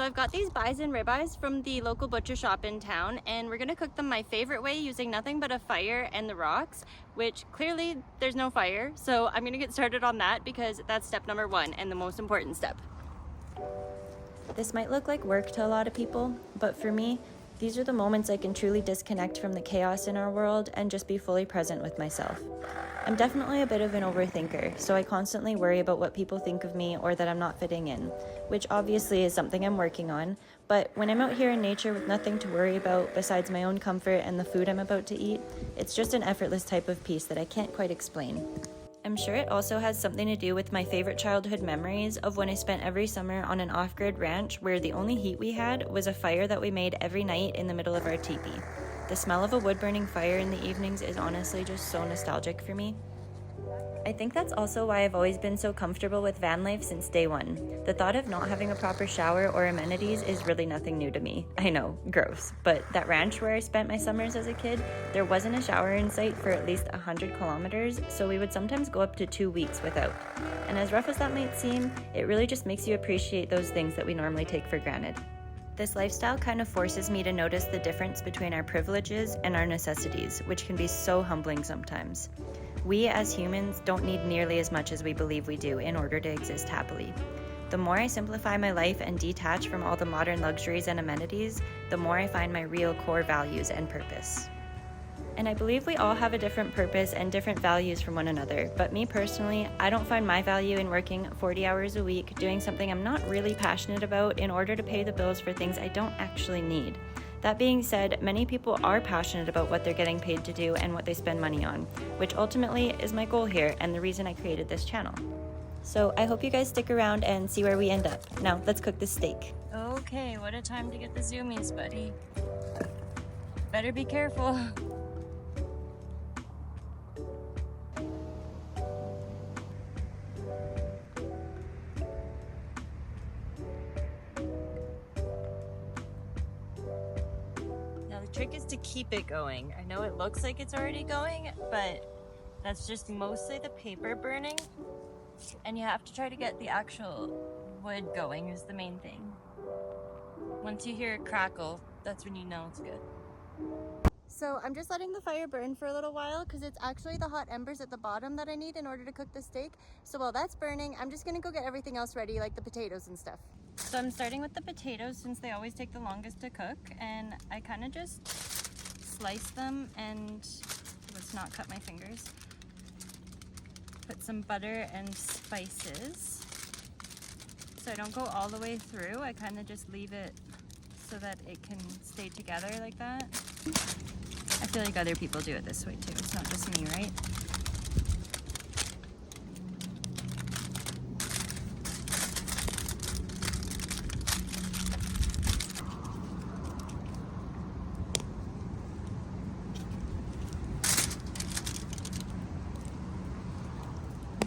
So I've got these bison ribeyes from the local butcher shop in town, and we're gonna cook them my favorite way using nothing but a fire and the rocks, which clearly there's no fire. So I'm gonna get started on that because that's step number one and the most important step. This might look like work to a lot of people, but for me, these are the moments I can truly disconnect from the chaos in our world and just be fully present with myself. I'm definitely a bit of an overthinker, so I constantly worry about what people think of me or that I'm not fitting in, which obviously is something I'm working on, but when I'm out here in nature with nothing to worry about besides my own comfort and the food I'm about to eat, it's just an effortless type of peace that I can't quite explain. I'm sure it also has something to do with my favorite childhood memories of when I spent every summer on an off-grid ranch where the only heat we had was a fire that we made every night in the middle of our teepee. The smell of a wood-burning fire in the evenings is honestly just so nostalgic for me. I think that's also why I've always been so comfortable with van life since day one. The thought of not having a proper shower or amenities is really nothing new to me. I know, gross, but that ranch where I spent my summers as a kid, there wasn't a shower in sight for at least 100 kilometers, so we would sometimes go up to 2 weeks without. And as rough as that might seem, it really just makes you appreciate those things that we normally take for granted. This lifestyle kind of forces me to notice the difference between our privileges and our necessities, which can be so humbling sometimes. We as humans don't need nearly as much as we believe we do in order to exist happily. The more I simplify my life and detach from all the modern luxuries and amenities, the more I find my real core values and purpose. And I believe we all have a different purpose and different values from one another, but me personally, I don't find my value in working 40 hours a week doing something I'm not really passionate about in order to pay the bills for things I don't actually need. That being said, many people are passionate about what they're getting paid to do and what they spend money on, which ultimately is my goal here and the reason I created this channel. So I hope you guys stick around and see where we end up. Now, let's cook this steak. Okay, what a time to get the zoomies, buddy. Better be careful. The trick is to keep it going. I know it looks like it's already going, but that's just mostly the paper burning, and you have to try to get the actual wood going is the main thing. Once you hear it crackle, that's when you know it's good. So I'm just letting the fire burn for a little while because it's actually the hot embers at the bottom that I need in order to cook the steak. So while that's burning, I'm just gonna go get everything else ready, like the potatoes and stuff. So I'm starting with the potatoes since they always take the longest to cook, and I kind of just slice them and let's not cut my fingers. Put some butter and spices. So I don't go all the way through, I kind of just leave it so that it can stay together like that. I feel like other people do it this way too, it's not just me, right?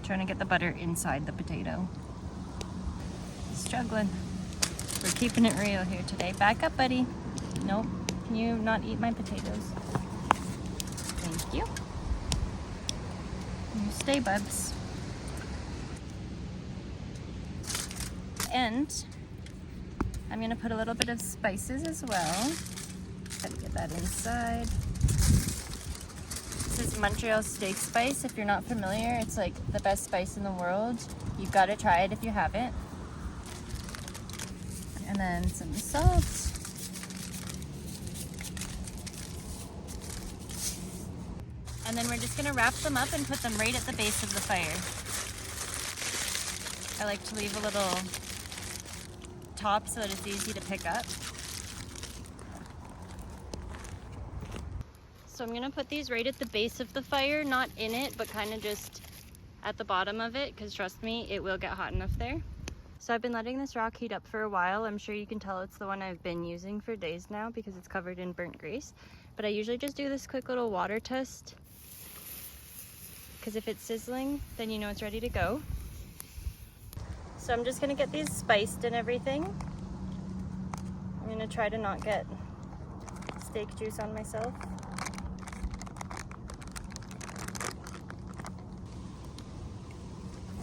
Trying to get the butter inside the potato. Struggling. We're keeping it real here today. Back up, buddy. Nope. Can you not eat my potatoes? Thank you. You stay, bubs. And I'm gonna put a little bit of spices as well. Gotta get that inside. This is Montreal steak spice. If you're not familiar, it's like the best spice in the world. You've got to try it if you haven't. And then some salt. And then we're just going to wrap them up and put them right at the base of the fire. I like to leave a little top so that it's easy to pick up. So I'm gonna put these right at the base of the fire, not in it, but kind of just at the bottom of it, because trust me, it will get hot enough there. So I've been letting this rock heat up for a while. I'm sure you can tell it's the one I've been using for days now because it's covered in burnt grease. But I usually just do this quick little water test, because if it's sizzling, then you know it's ready to go. So I'm just gonna get these spiced and everything. I'm gonna try to not get steak juice on myself.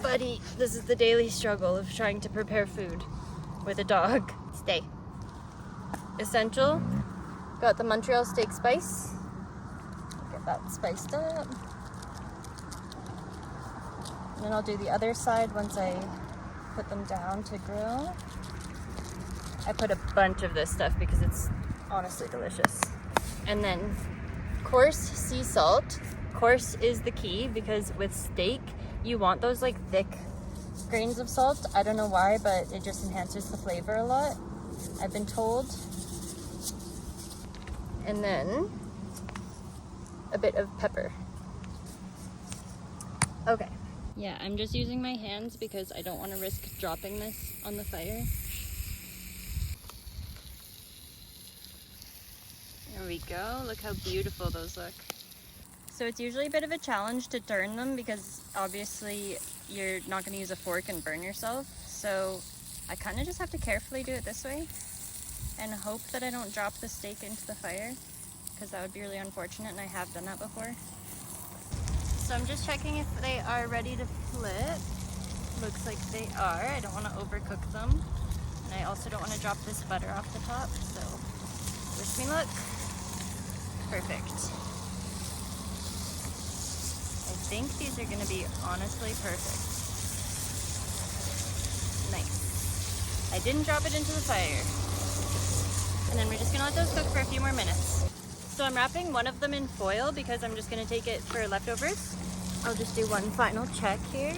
Buddy, this is the daily struggle of trying to prepare food with a dog. Stay. Essential. Got the Montreal steak spice. Get that spiced up. And then I'll do the other side once I put them down to grill. I put a bunch of this stuff because it's honestly delicious. And then coarse sea salt. Coarse is the key because with steak, you want those like thick grains of salt. I don't know why, but it just enhances the flavor a lot, I've been told. And then a bit of pepper. Okay. Yeah, I'm just using my hands because I don't want to risk dropping this on the fire. There we go. Look how beautiful those look. So it's usually a bit of a challenge to turn them because obviously you're not going to use a fork and burn yourself. So I kind of just have to carefully do it this way and hope that I don't drop the steak into the fire, because that would be really unfortunate, and I have done that before. So I'm just checking if they are ready to flip. Looks like they are. I don't want to overcook them, and I also don't want to drop this butter off the top, so wish me luck. Perfect. I think these are going to be honestly perfect. Nice. I didn't drop it into the fire. And then we're just gonna let those cook for a few more minutes. So I'm wrapping one of them in foil because I'm just gonna take it for leftovers. I'll just do one final check here.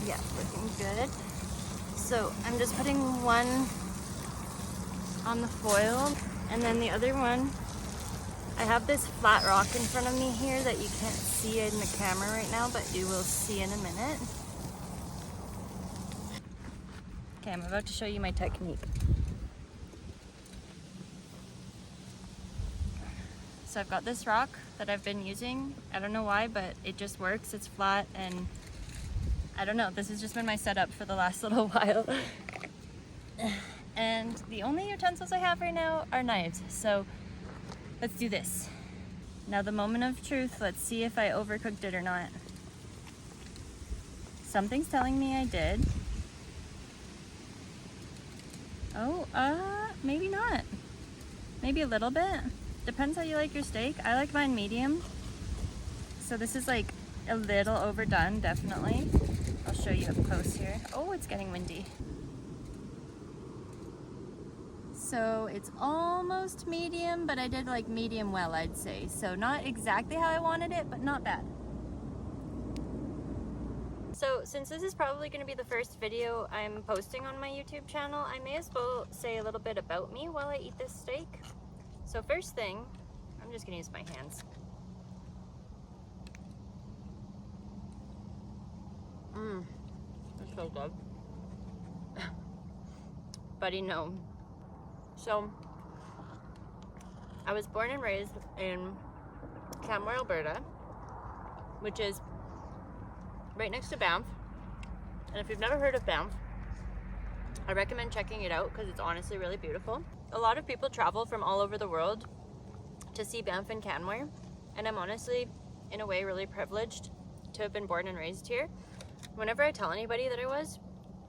Yeah, looking good. So I'm just putting one on the foil, and then the other one, I have this flat rock in front of me here that you can't see in the camera right now, but you will see in a minute. Okay, I'm about to show you my technique. So I've got this rock that I've been using. I don't know why, but it just works. It's flat, and I don't know. This has just been my setup for the last little while. And the only utensils I have right now are knives. So let's do this. Now the moment of truth. Let's see if I overcooked it or not. Something's telling me I did. Oh, maybe not. Maybe a little bit. Depends how you like your steak. I like mine medium. So this is like a little overdone, definitely. I'll show you up close here. Oh, it's getting windy. So it's almost medium, but I did like medium well, I'd say. So not exactly how I wanted it, but not bad. So since this is probably going to be the first video I'm posting on my YouTube channel, I may as well say a little bit about me while I eat this steak. So first thing, I'm just going to use my hands. That's so good. Buddy, no. So, I was born and raised in Canmore, Alberta, which is right next to Banff. And if you've never heard of Banff, I recommend checking it out because it's honestly really beautiful. A lot of people travel from all over the world to see Banff and Canmore, and I'm honestly, in a way, really privileged to have been born and raised here. Whenever I tell anybody that I was,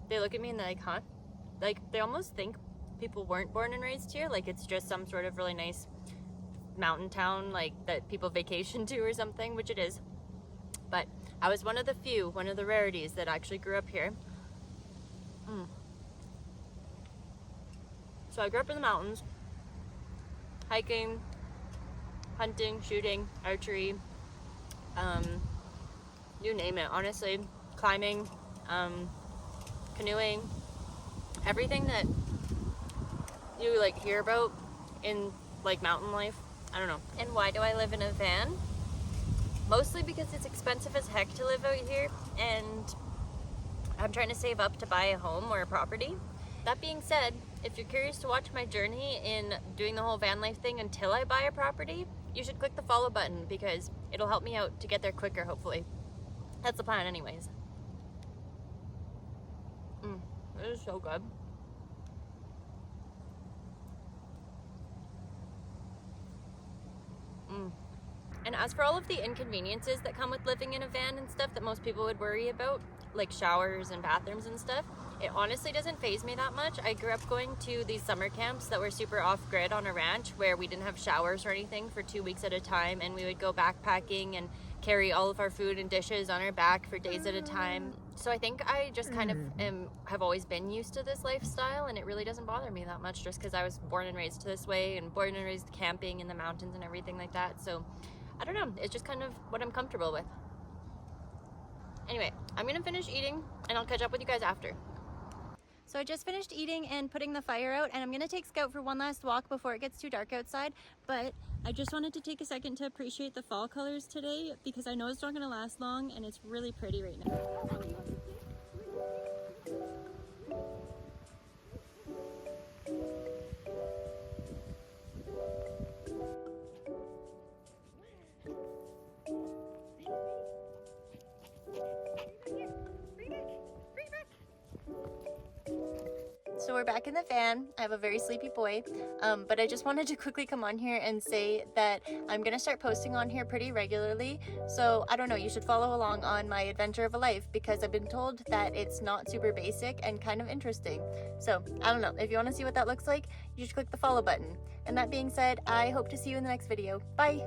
they look at me and they're like, huh? Like, they almost think people weren't born and raised here, like it's just some sort of really nice mountain town like that people vacation to or something, which it is. But I was one of the few, one of the rarities that actually grew up here. So I grew up in the mountains, hiking, hunting, shooting, archery, you name it, honestly, climbing, canoeing, everything that you like hear about in like mountain life. I don't know. And why do I live in a van? Mostly because it's expensive as heck to live out here, and I'm trying to save up to buy a home or a property. That being said, if you're curious to watch my journey in doing the whole van life thing until I buy a property, you should click the follow button because it'll help me out to get there quicker, hopefully. That's the plan anyways. This is so good. And as for all of the inconveniences that come with living in a van and stuff that most people would worry about, like showers and bathrooms and stuff, it honestly doesn't faze me that much. I grew up going to these summer camps that were super off-grid on a ranch where we didn't have showers or anything for 2 weeks at a time, and we would go backpacking and carry all of our food and dishes on our back for days at a time. So I think I just kind of have always been used to this lifestyle, and it really doesn't bother me that much just because I was born and raised this way and born and raised camping in the mountains and everything like that. So I don't know, it's just kind of what I'm comfortable with. Anyway, I'm gonna finish eating and I'll catch up with you guys after. So I just finished eating and putting the fire out, and I'm gonna take Scout for one last walk before it gets too dark outside, but I just wanted to take a second to appreciate the fall colors today because I know it's not gonna last long and it's really pretty right now. So we're back in the van. I have a very sleepy boy, but I just wanted to quickly come on here and say that I'm gonna start posting on here pretty regularly. So I don't know, you should follow along on my adventure of a life because I've been told that it's not super basic and kind of interesting. So I don't know, if you want to see what that looks like, you should click the follow button. And that being said, I hope to see you in the next video. Bye!